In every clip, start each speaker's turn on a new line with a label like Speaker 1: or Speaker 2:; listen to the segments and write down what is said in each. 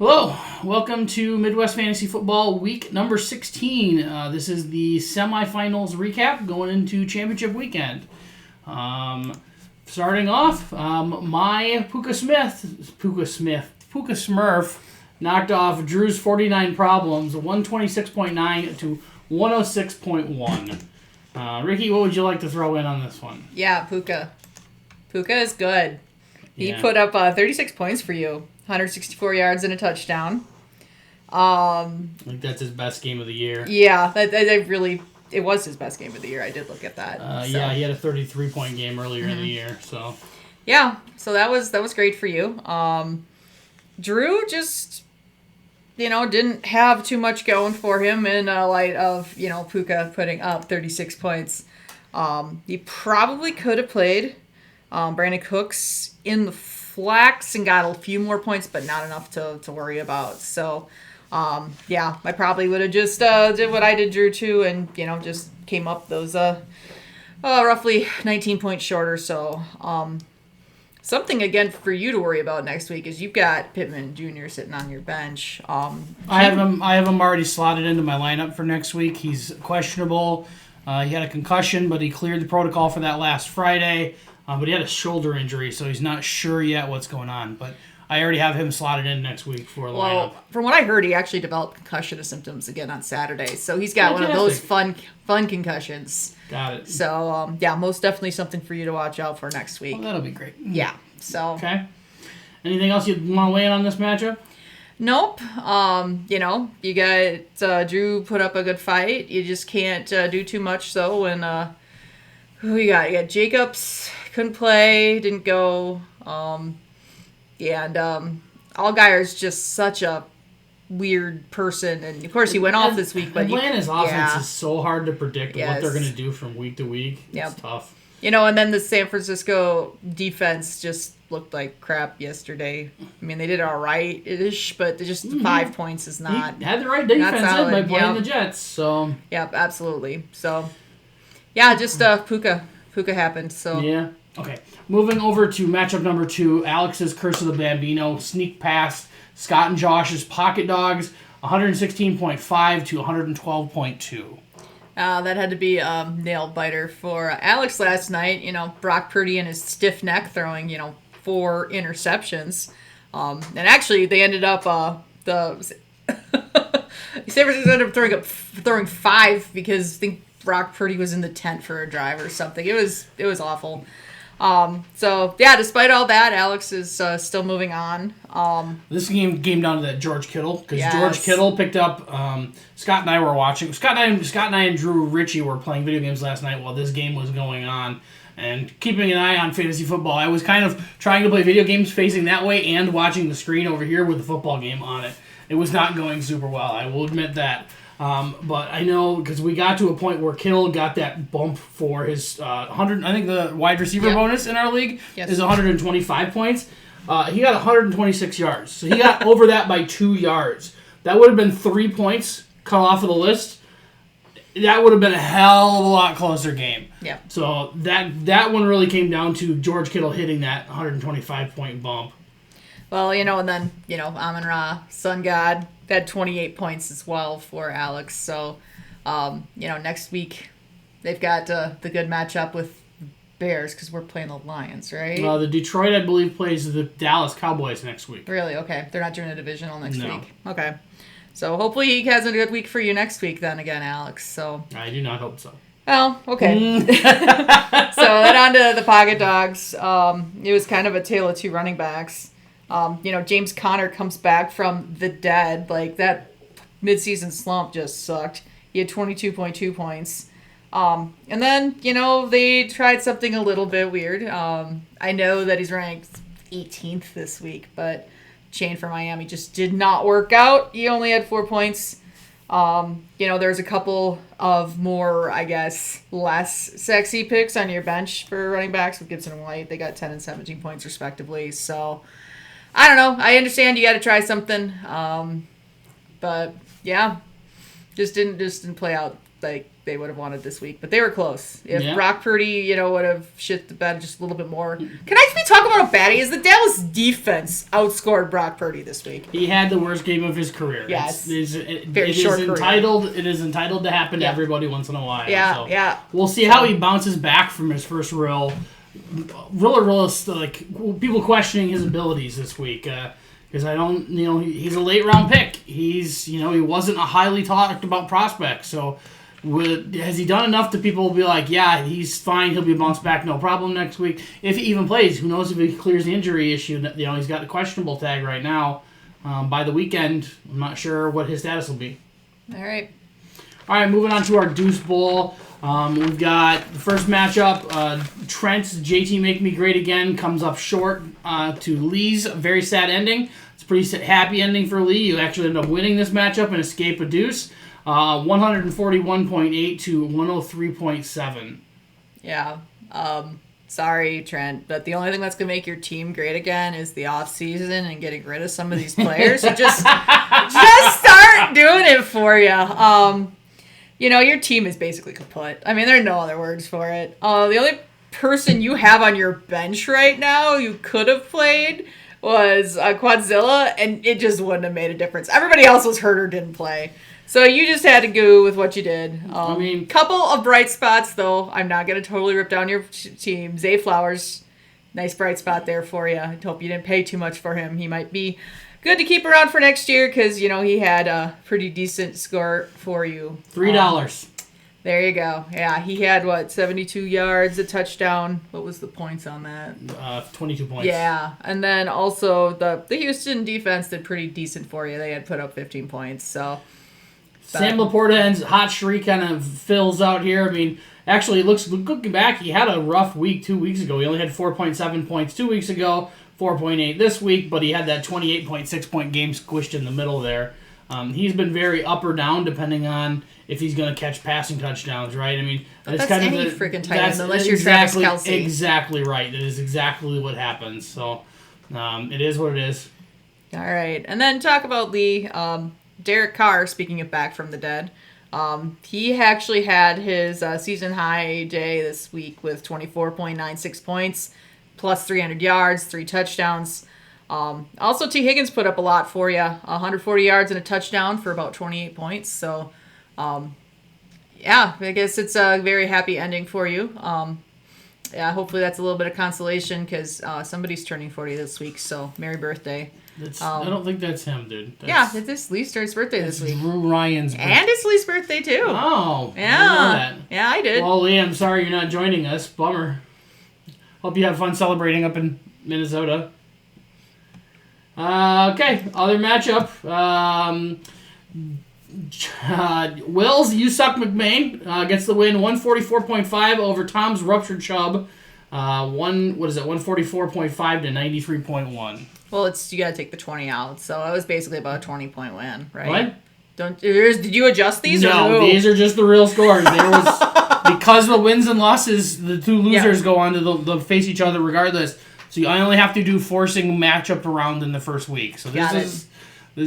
Speaker 1: Hello, welcome to Midwest Fantasy Football week number 16. This is the semifinals recap going into championship weekend. Starting off, my Puka Smurf knocked off Drew's 49 problems, 126.9 to 106.1. Ricky, what would you like to throw in on this one?
Speaker 2: Yeah, Puka. Puka is good. He
Speaker 1: Yeah.
Speaker 2: put up 36 points for you. 164 yards and a touchdown.
Speaker 1: I think that's his best game of the year.
Speaker 2: Yeah, it was his best game of the year. I did look at that.
Speaker 1: Yeah, he had a 33-point game earlier in the year. So
Speaker 2: Yeah, so that was great for you. Drew just, didn't have too much going for him in light of, Puka putting up 36 points. He probably could have played Brandon Cooks in the flex and got a few more points, but not enough to worry about. So, I probably would have just did what I did, Drew, too, and, just came up those roughly 19 points shorter. So, something, again, for you to worry about next week is you've got Pittman Jr. sitting on your bench.
Speaker 1: I have him already slotted into my lineup for next week. He's questionable. He had a concussion, but he cleared the protocol for that last Friday. But he had a shoulder injury, so he's not sure yet what's going on. But I already have him slotted in next week for the lineup.
Speaker 2: From what I heard, he actually developed concussion symptoms again on Saturday. So he's got one of those fun concussions.
Speaker 1: Got it.
Speaker 2: So, most definitely something for you to watch out for next week.
Speaker 1: Well, that'll be great.
Speaker 2: Yeah. So.
Speaker 1: Okay. Anything else you want to weigh in on this matchup?
Speaker 2: Nope. You got Drew put up a good fight. You just can't do too much, though, when... who you got? You got Jacobs, couldn't play, didn't go. Allgaier's just such a weird person. And, of course, he went off this week. But
Speaker 1: Atlanta's offense is so hard to predict what they're going to do from week to week. It's tough.
Speaker 2: And then the San Francisco defense just looked like crap yesterday. I mean, they did all right-ish, but just 5 points is not...
Speaker 1: He had the right defense in by playing the Jets, so...
Speaker 2: Yep, absolutely. So... Yeah, just Puka. Puka happened, so...
Speaker 1: Yeah. Okay. Moving over to matchup number 2, Alex's Curse of the Bambino sneak past Scott and Josh's Pocket Dogs, 116.5 to 112.2.
Speaker 2: That had to be a nail-biter for Alex last night. Brock Purdy and his stiff neck throwing, 4 interceptions. And actually, they ended up... San Francisco ended up throwing 5 because I think Brock Purdy was in the tent for a drive or something. It was awful. Despite all that, Alex is still moving on.
Speaker 1: This game came down to that George Kittle because George Kittle picked up. Scott and I were watching. Scott and I and Drew Ritchie were playing video games last night while this game was going on, and keeping an eye on fantasy football. I was kind of trying to play video games facing that way and watching the screen over here with the football game on it. It was not going super well. I will admit that. But I know because we got to a point where Kittle got that bump for his 100. I think the wide receiver bonus in our league is 125 points. He got 126 yards, so he got over that by 2 yards. That would have been 3 points cut off of the list. That would have been a hell of a lot closer game.
Speaker 2: Yeah.
Speaker 1: So that one really came down to George Kittle hitting that 125 point bump.
Speaker 2: Well, and then, Amon-Ra, Sun God, had 28 points as well for Alex. So, next week they've got the good matchup with Bears because we're playing the Lions, right?
Speaker 1: The Detroit, I believe, plays the Dallas Cowboys next week.
Speaker 2: Really? Okay. They're not doing a divisional next week. Okay. So hopefully he has a good week for you next week then again, Alex. So
Speaker 1: I do not hope so.
Speaker 2: Well, okay. So then on to the Pocket Dogs. It was kind of a tale of 2 running backs. James Conner comes back from the dead. Like, that midseason slump just sucked. He had 22.2 points. And then, they tried something a little bit weird. I know that he's ranked 18th this week, but Chain for Miami just did not work out. He only had 4 points. There's a couple of more, I guess, less sexy picks on your bench for running backs with Gibson and White. They got 10 and 17 points respectively. So, I don't know. I understand you got to try something. But yeah, just didn't play out like they would have wanted this week, but they were close. If Brock Purdy, would have shit the bed just a little bit more. Can I talk about how bad he is? The Dallas defense outscored Brock Purdy this week.
Speaker 1: He had the worst game of his career.
Speaker 2: Yes,
Speaker 1: Very short career. It is entitled to happen to everybody once in a while.
Speaker 2: Yeah.
Speaker 1: We'll see how he bounces back from his first real like people questioning his abilities this week. Because I don't, he's a late round pick. He's, he wasn't a highly talked about prospect. So, has he done enough that people will be like, yeah, he's fine. He'll be bounced back, no problem next week. If he even plays, who knows if he clears the injury issue? He's got the questionable tag right now. By the weekend, I'm not sure what his status will be.
Speaker 2: All right,
Speaker 1: moving on to our Deuce Bowl. We've got the first matchup. Trent's JT Make Me Great Again comes up short to Lee's very sad ending. It's a pretty happy ending for Lee. You actually end up winning this matchup and escape a deuce. 141.8 to 103.7.
Speaker 2: Yeah. Sorry, Trent, but the only thing that's going to make your team great again is the off season and getting rid of some of these players. So just start doing it for you. Your team is basically kaput. I mean, there are no other words for it. The only person you have on your bench right now you could have played was Quadzilla, and it just wouldn't have made a difference. Everybody else was hurt or didn't play. So you just had to go with what you did. Couple of bright spots, though. I'm not going to totally rip down your team. Zay Flowers, nice bright spot there for you. I hope you didn't pay too much for him. He might be good to keep around for next year because, he had a pretty decent score for you.
Speaker 1: $3.
Speaker 2: There you go. Yeah, he had, 72 yards, a touchdown. What was the points on that?
Speaker 1: 22 points.
Speaker 2: Yeah, and then also the Houston defense did pretty decent for you. They had put up 15 points, so...
Speaker 1: Sam Laporta's hot streak kind of fills out here. I mean, actually, looking back, he had a rough week 2 weeks ago. He only had 4.7 points 2 weeks ago, 4.8 this week, but he had that 28.6 point game squished in the middle there. He's been very up or down depending on if he's going to catch passing touchdowns, right? I mean,
Speaker 2: that's kind any of freaking tight end unless you're Travis Kelce.
Speaker 1: Exactly right. That is exactly what happens. So it is what it is.
Speaker 2: All right, and then talk about Lee. Derek Carr, speaking of back from the dead, he actually had his season high day this week with 24.96 points, plus 300 yards, 3 touchdowns. Also, T. Higgins put up a lot for you, 140 yards and a touchdown for about 28 points. So, I guess it's a very happy ending for you. Hopefully that's a little bit of consolation because somebody's turning 40 this week, so merry birthday.
Speaker 1: I don't think that's him, dude.
Speaker 2: It is Lee Start's birthday this week.
Speaker 1: Drew Ryan's birthday.
Speaker 2: And it's Lee's birthday, too.
Speaker 1: Oh.
Speaker 2: Yeah.
Speaker 1: I didn't know that.
Speaker 2: Yeah, I did.
Speaker 1: Well, Lee, I'm sorry you're not joining us. Bummer. Hope you have fun celebrating up in Minnesota. Okay, other matchup. Wills, You Suck McMain gets the win, 144.5 over Tom's Ruptured Chubb. 144.5 to 93.1.
Speaker 2: Well, you got to take the 20 out, so it was basically about a 20-point win, right?
Speaker 1: What?
Speaker 2: Did you adjust these?
Speaker 1: No, these are just the real scores. Because the wins and losses, the two losers go on to face each other regardless. So I only have to do forcing matchup around in the first week. So this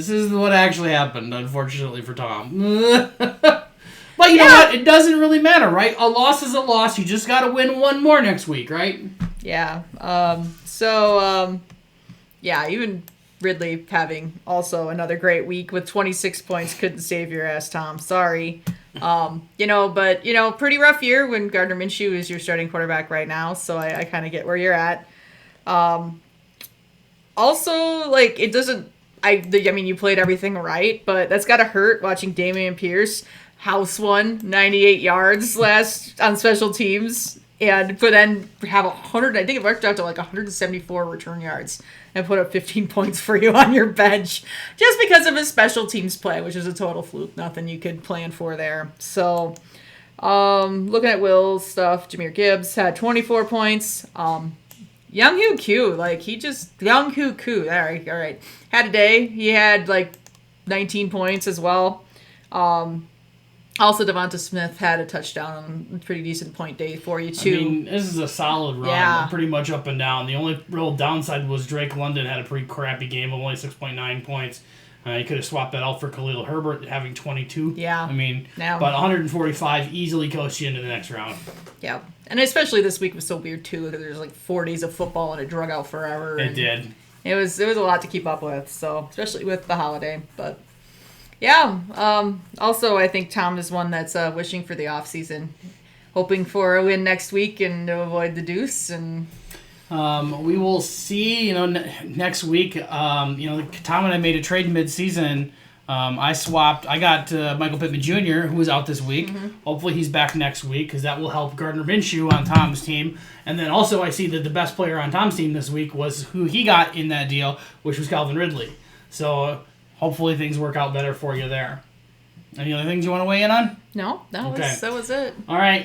Speaker 1: is what actually happened, unfortunately for Tom. But you know what? It doesn't really matter, right? A loss is a loss. You just got to win one more next week, right?
Speaker 2: Yeah. Even Ridley having also another great week with 26 points couldn't save your ass, Tom. Sorry. Pretty rough year when Gardner Minshew is your starting quarterback right now, so I kind of get where you're at. It doesn't... you played everything right, but that's got to hurt watching Dameon Pierce house one 98 yards last on special teams, but then have 100. I think it worked out to 174 return yards and put up 15 points for you on your bench just because of his special teams play, which is a total fluke. Nothing you could plan for there. So, looking at Will's stuff, Jahmyr Gibbs had 24 points. Younghoe Koo, Younghoe Koo, all right, had a day. He had 19 points as well. Also, Devonta Smith had a touchdown on a pretty decent point day for you, too.
Speaker 1: I mean, this is a solid run, pretty much up and down. The only real downside was Drake London had a pretty crappy game of only 6.9 points. You could have swapped that out for Khalil Herbert having 22.
Speaker 2: Yeah.
Speaker 1: I mean,
Speaker 2: Yeah.
Speaker 1: but 145 easily coached you into the next round.
Speaker 2: Yeah. And especially this week was so weird, too, because there's like 4 days of football and it drug out forever.
Speaker 1: It did.
Speaker 2: It was a lot to keep up with, so especially with the holiday. But, yeah. Also, I think Tom is one that's wishing for the off season, hoping for a win next week and to avoid the deuce. And
Speaker 1: we will see, next week. Tom and I made a trade mid-season. I got Michael Pittman Jr., who was out this week.
Speaker 2: Mm-hmm.
Speaker 1: Hopefully he's back next week because that will help Gardner Minshew on Tom's team. And then also I see that the best player on Tom's team this week was who he got in that deal, which was Calvin Ridley. So hopefully things work out better for you there. Any other things you want to weigh in on?
Speaker 2: No, that was it.
Speaker 1: All right,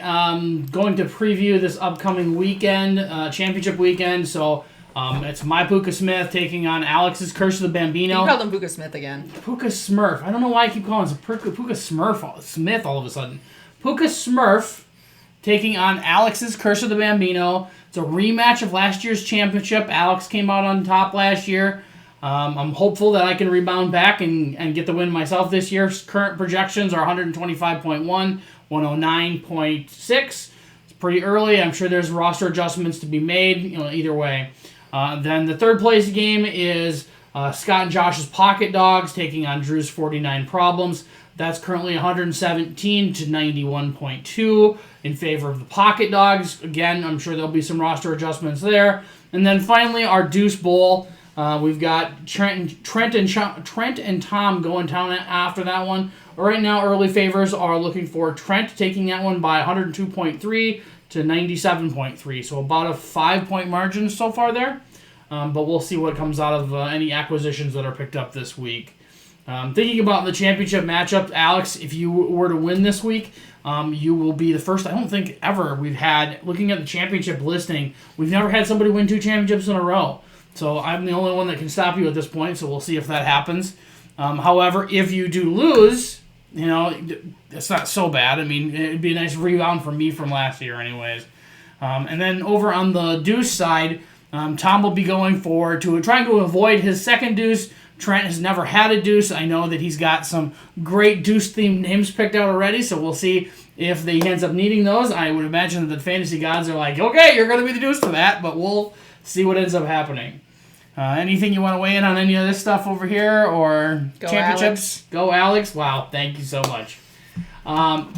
Speaker 1: going to preview this upcoming weekend, championship weekend. So it's my Puka Smith taking on Alex's Curse of the Bambino.
Speaker 2: You called him Puka Smith again.
Speaker 1: Puka Smurf. I don't know why I keep calling him Puka Smurf Smith all of a sudden. Puka Smurf taking on Alex's Curse of the Bambino. It's a rematch of last year's championship. Alex came out on top last year. I'm hopeful that I can rebound back and get the win myself this year. Current projections are 125.1, 109.6. It's pretty early. I'm sure there's roster adjustments to be made, either way. Then the third place game is Scott and Josh's Pocket Dogs taking on Drew's 49 Problems. That's currently 117 to 91.2 in favor of the Pocket Dogs. Again, I'm sure there'll be some roster adjustments there. And then finally, our Deuce Bowl. We've got Trent and Tom going down after that one. Right now, early favors are looking for Trent taking that one by 102.3 to 97.3. So about a 5-point margin so far there. But we'll see what comes out of any acquisitions that are picked up this week. Thinking about the championship matchup, Alex, if you were to win this week, you will be the first, I don't think ever we've had, looking at the championship listing, we've never had somebody win 2 championships in a row. So I'm the only one that can stop you at this point, so we'll see if that happens. However, if you do lose, it's not so bad. I mean, it'd be a nice rebound for me from last year anyways. And then over on the deuce side, Tom will be going trying to avoid his second deuce. Trent has never had a deuce. I know that he's got some great deuce-themed names picked out already, so we'll see if he ends up needing those. I would imagine that the fantasy gods are like, okay, you're going to be the deuce for that, but we'll see what ends up happening. Anything you want to weigh in on any of this stuff over here or
Speaker 2: Go
Speaker 1: championships?
Speaker 2: Alex.
Speaker 1: Go Alex. Wow, thank you so much. All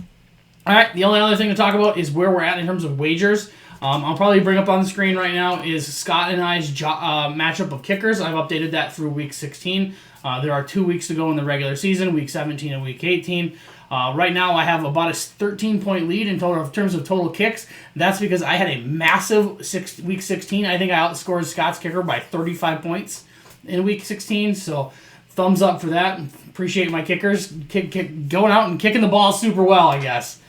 Speaker 1: right, the only other thing to talk about is where we're at in terms of wagers. I'll probably bring up on the screen right now is Scott and I's matchup of kickers. I've updated that through week 16. There are 2 weeks to go in the regular season, week 17 and week 18. Right now, I have about a 13-point lead in terms of total kicks. That's because I had a massive week 16. I think I outscored Scott's kicker by 35 points in week 16. So, thumbs up for that. Appreciate my kickers going out and kicking the ball super well, I guess.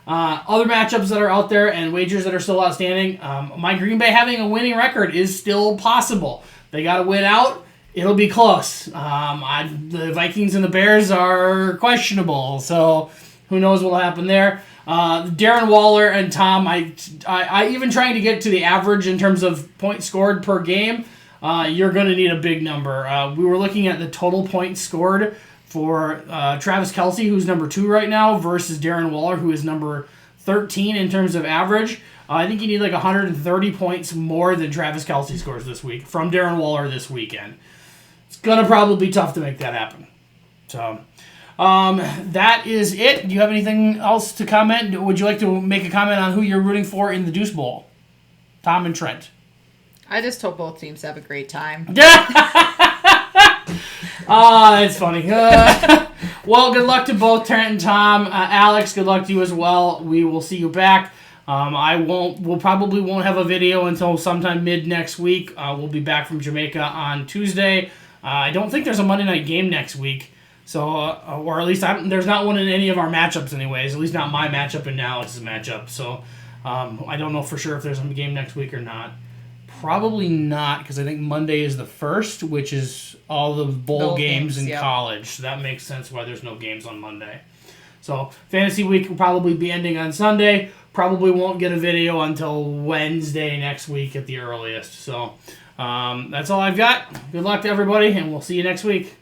Speaker 1: Other matchups that are out there and wagers that are still outstanding. My Green Bay having a winning record is still possible. They got to win out. It'll be close. The Vikings and the Bears are questionable, so who knows what will happen there. Darren Waller and Tom, I even trying to get to the average in terms of points scored per game, you're going to need a big number. We were looking at the total points scored for Travis Kelce, who's number 2 right now, versus Darren Waller, who is number 13 in terms of average. I think you need like 130 points more than Travis Kelce scores this week from Darren Waller this weekend. It's going to probably be tough to make that happen. So, that is it. Do you have anything else to comment? Would you like to make a comment on who you're rooting for in the Deuce Bowl? Tom and Trent.
Speaker 2: I just hope both teams have a great time.
Speaker 1: It's funny. Well, good luck to both Trent and Tom. Alex, good luck to you as well. We will see you back. We'll probably won't have a video until sometime mid next week. We'll be back from Jamaica on Tuesday. I don't think there's a Monday night game next week. So, or at least there's not one in any of our matchups anyways. At least not my matchup and Alex's matchup. So, I don't know for sure if there's a game next week or not. Probably not, because I think Monday is the 1st, which is all the bowl games in college. So that makes sense why there's no games on Monday. So, Fantasy Week will probably be ending on Sunday. Probably won't get a video until Wednesday next week at the earliest. So, that's all I've got. Good luck to everybody, and we'll see you next week.